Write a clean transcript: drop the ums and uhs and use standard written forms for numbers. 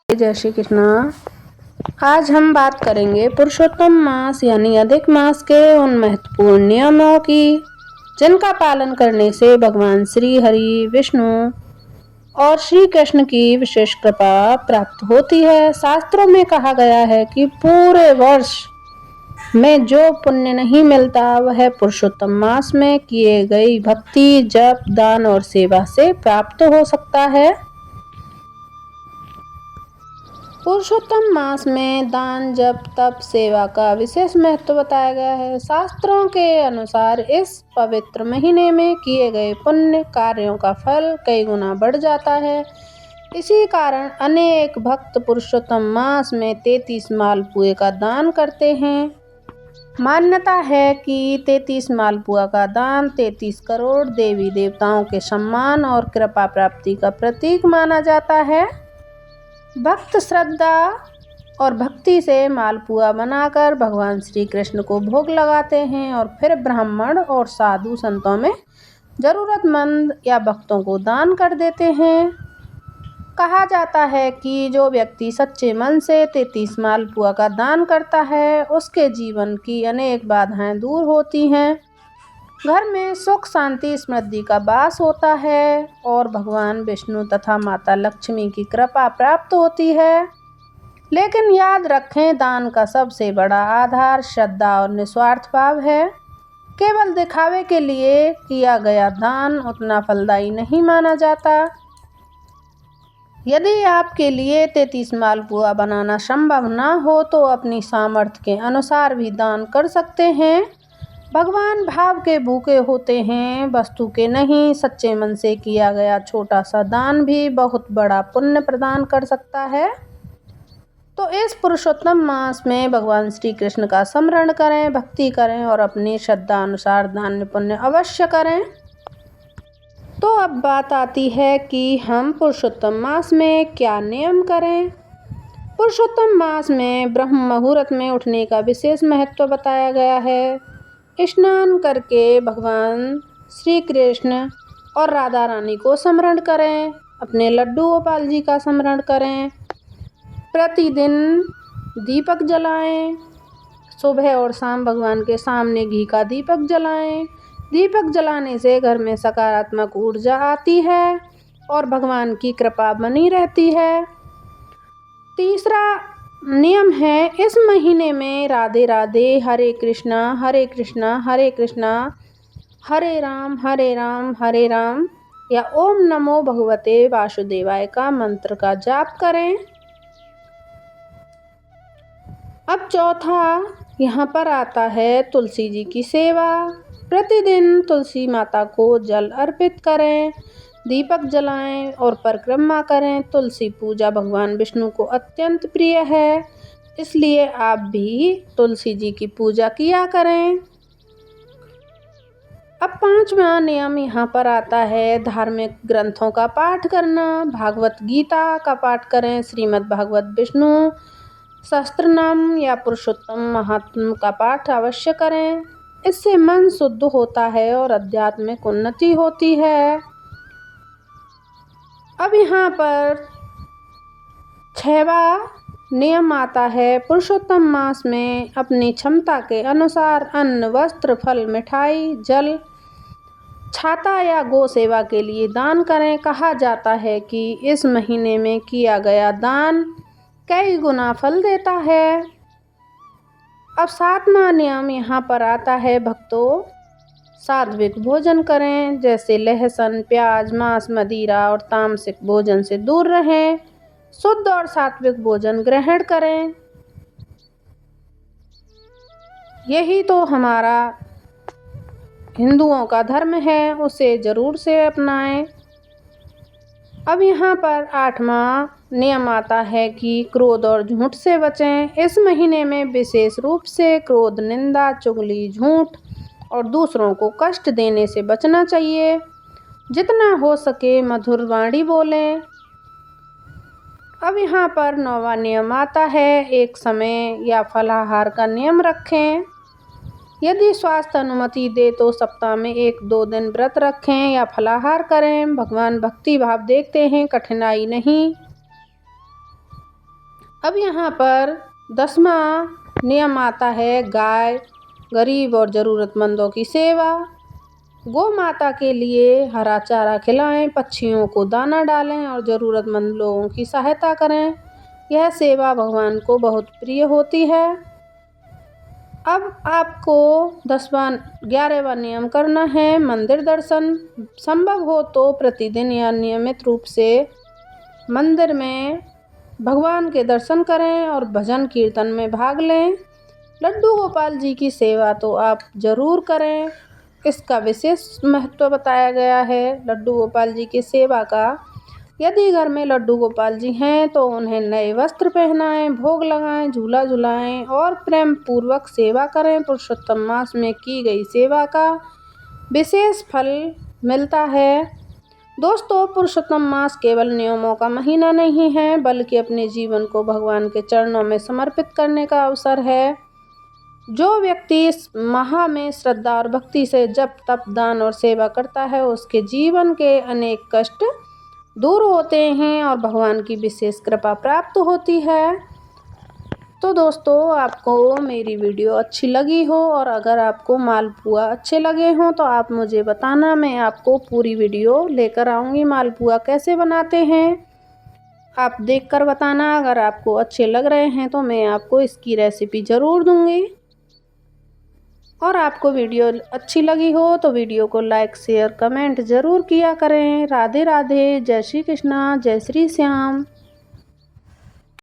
जय श्री कृष्णा। आज हम बात करेंगे पुरुषोत्तम मास यानी अधिक मास के उन महत्वपूर्ण नियमों की जिनका पालन करने से भगवान श्री हरि, विष्णु और श्री कृष्ण की विशेष कृपा प्राप्त होती है। शास्त्रों में कहा गया है कि पूरे वर्ष में जो पुण्य नहीं मिलता वह पुरुषोत्तम मास में किए गई भक्ति, जप, दान और सेवा से प्राप्त हो सकता है। पुरुषोत्तम मास में दान, जप, तप, सेवा का विशेष महत्व बताया गया है। शास्त्रों के अनुसार इस पवित्र महीने में किए गए पुण्य कार्यों का फल कई गुना बढ़ जाता है। इसी कारण अनेक भक्त पुरुषोत्तम मास में 33 मालपुए का दान करते हैं। मान्यता है कि 33 मालपुआ का दान 33 करोड़ देवी देवताओं के सम्मान और कृपा प्राप्ति का प्रतीक माना जाता है। भक्त श्रद्धा और भक्ति से मालपुआ बनाकर भगवान श्री कृष्ण को भोग लगाते हैं और फिर ब्राह्मण और साधु संतों में जरूरतमंद या भक्तों को दान कर देते हैं। कहा जाता है कि जो व्यक्ति सच्चे मन से 33 मालपुआ का दान करता है उसके जीवन की अनेक बाधाएं दूर होती हैं, घर में सुख, शांति, समृद्धि का वास होता है और भगवान विष्णु तथा माता लक्ष्मी की कृपा प्राप्त होती है। लेकिन याद रखें, दान का सबसे बड़ा आधार श्रद्धा और निस्वार्थ भाव है। केवल दिखावे के लिए किया गया दान उतना फलदायी नहीं माना जाता। यदि आपके लिए 33 मालपुआ बनाना संभव न हो तो अपनी सामर्थ्य के अनुसार भी दान कर सकते हैं। भगवान भाव के भूखे होते हैं, वस्तु के नहीं। सच्चे मन से किया गया छोटा सा दान भी बहुत बड़ा पुण्य प्रदान कर सकता है। तो इस पुरुषोत्तम मास में भगवान श्री कृष्ण का स्मरण करें, भक्ति करें और अपनी श्रद्धा अनुसार दान पुण्य अवश्य करें। तो अब बात आती है कि हम पुरुषोत्तम मास में क्या नियम करें। पुरुषोत्तम मास में ब्रह्म मुहूर्त में उठने का विशेष महत्व बताया गया है। स्नान करके भगवान श्री कृष्ण और राधा रानी को स्मरण करें, अपने लड्डू गोपाल जी का स्मरण करें, प्रतिदिन दीपक जलाएं, सुबह और शाम भगवान के सामने घी का दीपक जलाएं। दीपक जलाने से घर में सकारात्मक ऊर्जा आती है और भगवान की कृपा बनी रहती है। तीसरा नियम है, इस महीने में राधे राधे, हरे कृष्णा हरे कृष्णा हरे कृष्णा, हरे राम हरे राम या ओम नमो भगवते वासुदेवाय का मंत्र का जाप करें। अब चौथा यहाँ पर आता है तुलसी जी की सेवा। प्रतिदिन तुलसी माता को जल अर्पित करें, दीपक जलाएं और परिक्रमा करें। तुलसी पूजा भगवान विष्णु को अत्यंत प्रिय है, इसलिए आप भी तुलसी जी की पूजा किया करें। अब पांचवा नियम यहाँ पर आता है धार्मिक ग्रंथों का पाठ करना। भागवत गीता का पाठ करें, श्रीमद् भागवत विष्णु सहस्त्रनाम या पुरुषोत्तम महात्म का पाठ अवश्य करें। इससे मन शुद्ध होता है और आध्यात्मिक उन्नति होती है। अब यहाँ पर 6वां नियम आता है, पुरुषोत्तम मास में अपनी क्षमता के अनुसार अन्न, वस्त्र, फल, मिठाई, जल, छाता या गौ सेवा के लिए दान करें। कहा जाता है कि इस महीने में किया गया दान कई गुना फल देता है। अब 7वां नियम यहाँ पर आता है, भक्तों सात्विक भोजन करें, जैसे लहसुन, प्याज, मांस, मदिरा और तामसिक भोजन से दूर रहें। शुद्ध और सात्विक भोजन ग्रहण करें। यही तो हमारा हिंदुओं का धर्म है, उसे जरूर से अपनाएं। अब यहाँ पर 8वां नियम आता है कि क्रोध और झूठ से बचें। इस महीने में विशेष रूप से क्रोध, निंदा, चुगली, झूठ और दूसरों को कष्ट देने से बचना चाहिए। जितना हो सके मधुर वाणी बोलें। अब यहाँ पर 9वां नियम आता है, एक समय या फलाहार का नियम रखें। यदि स्वास्थ्य अनुमति दे तो सप्ताह में 1-2 दिन व्रत रखें या फलाहार करें। भगवान भक्ति भाव देखते हैं, कठिनाई नहीं। अब यहाँ पर 10वां नियम आता है गाय, गरीब और ज़रूरतमंदों की सेवा। गौ माता के लिए हरा चारा खिलाएं, पक्षियों को दाना डालें और ज़रूरतमंद लोगों की सहायता करें। यह सेवा भगवान को बहुत प्रिय होती है। अब आपको 11वां नियम करना है मंदिर दर्शन। संभव हो तो प्रतिदिन या नियमित रूप से मंदिर में भगवान के दर्शन करें और भजन कीर्तन में भाग लें। लड्डू गोपाल जी की सेवा तो आप ज़रूर करें। इसका विशेष महत्व बताया गया है लड्डू गोपाल जी की सेवा का। यदि घर में लड्डू गोपाल जी हैं तो उन्हें नए वस्त्र पहनाएं, भोग लगाएं, झूला झुलाएं और प्रेम पूर्वक सेवा करें। पुरुषोत्तम मास में की गई सेवा का विशेष फल मिलता है। दोस्तों, पुरुषोत्तम मास केवल नियमों का महीना नहीं है, बल्कि अपने जीवन को भगवान के चरणों में समर्पित करने का अवसर है। जो व्यक्ति इस माह में श्रद्धा और भक्ति से जप, तप, दान और सेवा करता है, उसके जीवन के अनेक कष्ट दूर होते हैं और भगवान की विशेष कृपा प्राप्त होती है। तो दोस्तों, आपको मेरी वीडियो अच्छी लगी हो और अगर आपको मालपुआ अच्छे लगे हों तो आप मुझे बताना, मैं आपको पूरी वीडियो लेकर आऊँगी। मालपुआ कैसे बनाते हैं आप देखकर बताना। अगर आपको अच्छे लग रहे हैं तो मैं आपको इसकी रेसिपी ज़रूर दूँगी। और आपको वीडियो अच्छी लगी हो तो वीडियो को लाइक, शेयर, कमेंट ज़रूर किया करें। राधे राधे, जय श्री कृष्णा, जय श्री श्याम।